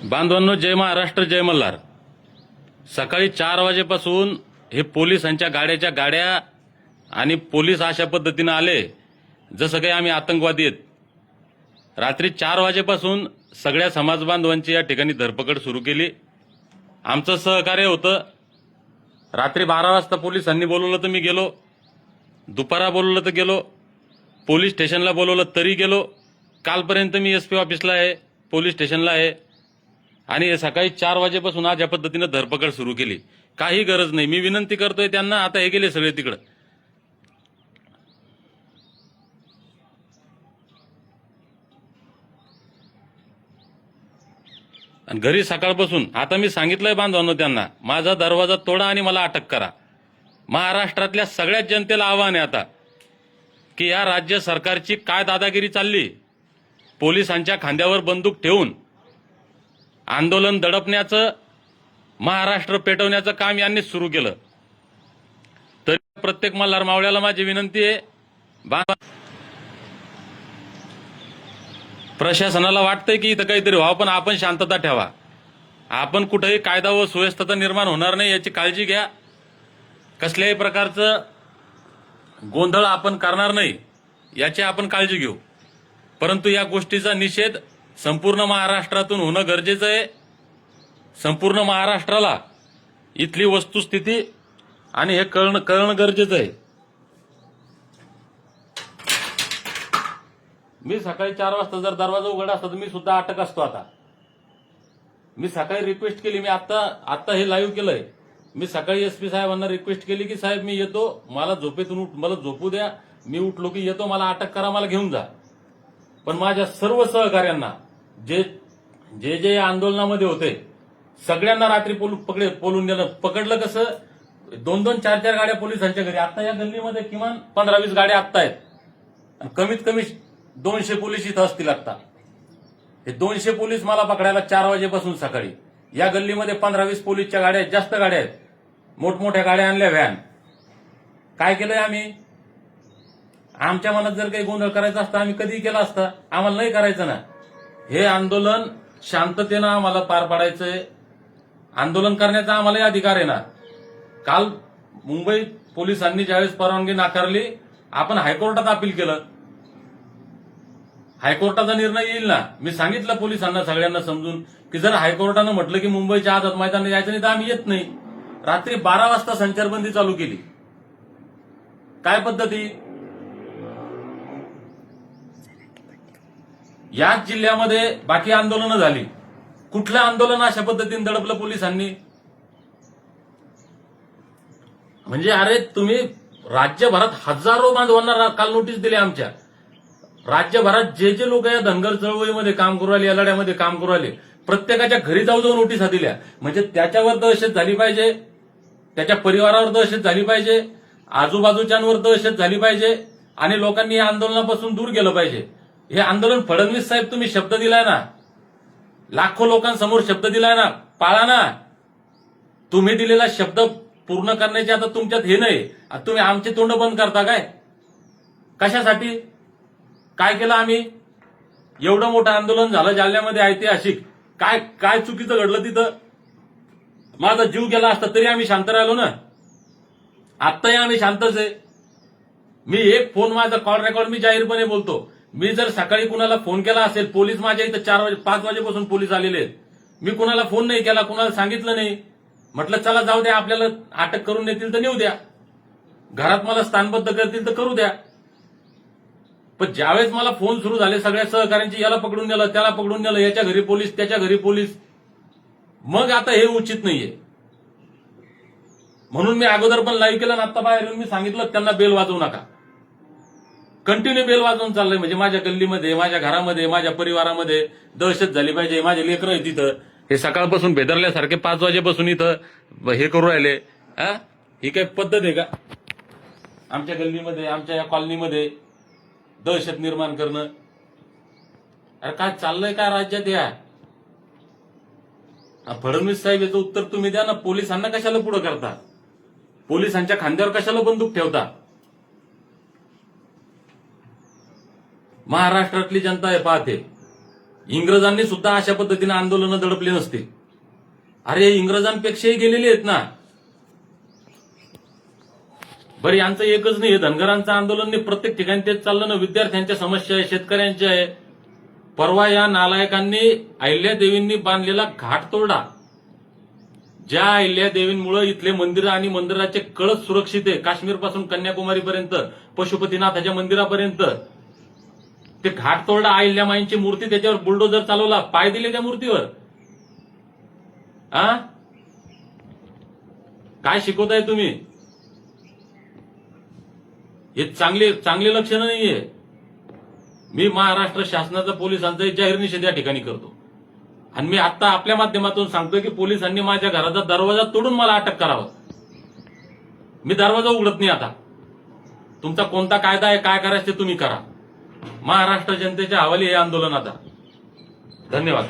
बांधवांनो, जय महाराष्ट्र, जय मल्हार. सकाळी 4 वाजेपासून हे पोलिसांच्या गाड्या आणि पोलीस अशा पद्धतीने आले जसं काही आम्ही आतंकवादी आहेत. रात्री 4 वाजेपासून सगळ्या समाज बांधवांची या ठिकाणी धरपकड सुरू केली. आमचं सहकार्य होतं. रात्री 12 वाजता पोलिसांनी बोलवलं तर मी गेलो, दुपारा बोलवलं तर गेलो, पोलीस स्टेशनला बोलवलं तरी गेलो. कालपर्यंत मी SP ऑफिसला आहे, पोलीस स्टेशनला आहे. आणि सकाळी 4 वाजेपासून आज या पद्धतीने धरपकड सुरू केली. काही गरज नाही. मी विनंती करतोय त्यांना, आता हे गेले सगळे तिकडे. आणि घरी सकाळपासून आता मी सांगितलंय बांधवांनो त्यांना, माझा दरवाजा तोडा आणि मला अटक करा. महाराष्ट्रातल्या सगळ्याच जनतेला आव्हान आहे आता की या राज्य सरकारची काय दादागिरी चालली. पोलिसांच्या खांद्यावर बंदूक ठेवून आंदोलन दडपण्याचं, महाराष्ट्र पेटवण्याचं काम यांनीच सुरू केलं. तर प्रत्येक मल्हार मावळ्याला माझी विनंती आहे, प्रशासनाला वाटतंय की इथं काहीतरी व्हावं, पण आपण शांतता ठेवा. आपण कुठेही कायदा व सुव्यवस्था निर्माण होणार नाही याची काळजी घ्या. कसल्याही प्रकारचं गोंधळ आपण करणार नाही याची आपण काळजी घेऊ. परंतु या गोष्टीचा निषेध संपूर्ण महाराष्ट्रातून होणं गरजेचं आहे. संपूर्ण महाराष्ट्राला इथली वस्तुस्थिती आणि हे कळणं गरजेचं आहे. मी सकाळी 4 वाजता जर दरवाजा उघडा असता तर मी सुद्धा अटक असतो. आता मी सकाळी रिक्वेस्ट केली, मी आता हे लाईव्ह केलंय. मी सकाळी SP साहेबांना रिक्वेस्ट केली की साहेब मी येतो, मला झोपेतून मला झोपू द्या, मी उठलो की येतो, मला अटक करा, मला घेऊन जा. पण माझ्या सर्व सहकार्यांना जे आंदोलनामध्ये होते सगळ्यांना रात्री पोलून नेलं. पकडलं कसं? 2-2, 4-4 गाड्या पोलिसांच्या घरी. आता या गल्लीमध्ये किमान 15-20 गाड्या आत्ता आहेत. कमीत कमी 200 पोलीस इथं असतील. आता हे 200 पोलीस मला पकडायला 4 वाजेपासून सकाळी या गल्लीमध्ये 15-20 पोलीसच्या गाड्या आहेत, जास्त गाड्या आहेत. मोठमोठ्या गाड्या आणल्या, व्हॅन. काय केलंय आम्ही? आमच्या मनात जर काही गोंधळ करायचा असता आम्ही कधीही केला असता. आम्हाला नाही करायचं ना. हे आंदोलन शांततेनं आम्हाला पार पाडायचंय. आंदोलन करण्याचा आम्हालाही अधिकार आहे ना. काल मुंबई पोलिसांनी ज्यावेळेस परवानगी नाकारली, आपण हायकोर्टात अपील केलं. हायकोर्टाचा निर्णय येईल ना. मी सांगितलं पोलिसांना सगळ्यांना समजून की जर हायकोर्टानं म्हटलं की मुंबईच्या आझाद मैदानात यायचं नाही तर आम्ही येत नाही. रात्री 12 वाजता संचारबंदी चालू केली. काय पद्धती? याच जिल्ह्यामध्ये बाकी आंदोलनं झाली. कुठलं आंदोलन अशा पद्धतीने दडपलं पोलिसांनी? म्हणजे अरे तुम्ही राज्यभरात हजारो बांधवांना काल नोटीस दिली. आमच्या राज्यभरात जे लोक या धनगर चळवळीमध्ये काम करू राहिले, या लढ्यामध्ये काम करू राहिले, प्रत्येकाच्या घरी जाऊ नोटीसा दिल्या. म्हणजे त्याच्यावर दहशत झाली पाहिजे, त्याच्या परिवारावर दहशत झाली पाहिजे, आजूबाजूच्यांवर दहशत झाली पाहिजे आणि लोकांनी या आंदोलनापासून दूर गेलं पाहिजे. हे आंदोलन फडणवीस साहेब तुम्ही शब्द दिलाय ना, लाखो लोकांसमोर शब्द दिलाय ना, पाळा ना. तुम्ही दिलेला शब्द पूर्ण करण्याचे आता तुमच्यात हे नाही. तुम्ही आमचे तोंड बंद करता काय? कशासाठी? काय केलं आम्ही? एवढं मोठं आंदोलन झालं जालन्यामध्ये, ऐतिहासिक. काय चुकीचं घडलं तिथं? माझा जीव गेला असता तरी आम्ही शांत राहिलो ना. आत्ताही आम्ही शांतच आहे. मी एक फोन, माझा कॉल रेकॉर्ड मी जाहीरपणे बोलतो. मी जर सकाळी कुणाला फोन केला असेल, पोलीस माझ्या इथं 5 वाजेपासून पोलीस आलेले आहेत. मी कुणाला फोन नाही केला, कुणाला सांगितलं नाही. म्हटलं चला जाऊ द्या, आपल्याला अटक करून नेतील तर नेऊ द्या, घरात मला स्थानबद्ध करतील तर करू द्या. पण ज्यावेळेस मला फोन सुरू झाले सगळ्या सहकाऱ्यांची, याला पकडून नेलं, त्याला पकडून नेलं, याच्या घरी पोलीस, त्याच्या घरी पोलीस, मग आता हे उचित नाहीये. म्हणून मी अगोदर पण लाईव्ह केलं आणि आता बाहेर येऊन मी सांगितलं त्यांना बेल वाजवू नका. कंटिन्यू बेल वाजवून चाललंय. म्हणजे माझ्या गल्लीमध्ये, माझ्या घरामध्ये, माझ्या परिवारामध्ये दहशत झाली पाहिजे. माझे लेकरं आहेत तिथं, हे सकाळपासून बेदरल्यासारखे 5 वाजेपासून इथं हे करू राहिले. ही काय पद्धत आहे का? आमच्या गल्लीमध्ये, आमच्या या कॉलनीमध्ये दहशत निर्माण करणं. अरे काय चाललंय काय राज्यात? या फडणवीस साहेब याचं उत्तर तुम्ही द्या ना. पोलिसांना कशाला पुढे करता? पोलिसांच्या खांद्यावर कशाला बंदूक ठेवता? महाराष्ट्रातली जनता हे पाहते. इंग्रजांनी सुद्धा अशा पद्धतीने आंदोलनं दडपली नसते. अरे इंग्रजांपेक्षाही गेलेले आहेत ना. बरं यांचं एकच नाही, धनगरांचं आंदोलन नाही, प्रत्येक ठिकाणी तेच चाललं ना. विद्यार्थ्यांच्या समस्या आहे, शेतकऱ्यांच्या आहे. परवा या नालायकांनी अहिल्यादेवींनी बांधलेला घाट तोडला. ज्या अहिल्यादेवींमुळे इथले मंदिर आणि मंदिराचे कळस सुरक्षित आहे, काश्मीरपासून कन्याकुमारीपर्यंत, पशुपतीनाथाच्या मंदिरापर्यंत. ते घाट तोडला, अहिल्यामाईंची मूर्ती त्याच्यावर बुलडोजर चालवला, पाय दिले त्या मूर्तीवर. काय शिकवताय तुम्ही? हे चांगले लक्षणं नाहीये. मी महाराष्ट्र शासनाचा पोलिसांचा जाहीर निषेध या ठिकाणी करतो. आणि मी आता आपल्या माध्यमातून सांगतोय की पोलिसांनी माझ्या घराचा दरवाजा तोडून मला अटक करावं. मी दरवाजा उघडत नाही आता. तुमचा कोणता कायदा आहे, काय करायचं ते तुम्ही करा. महाराष्ट्र जनतेच्या हवाली हे आंदोलन आता. धन्यवाद.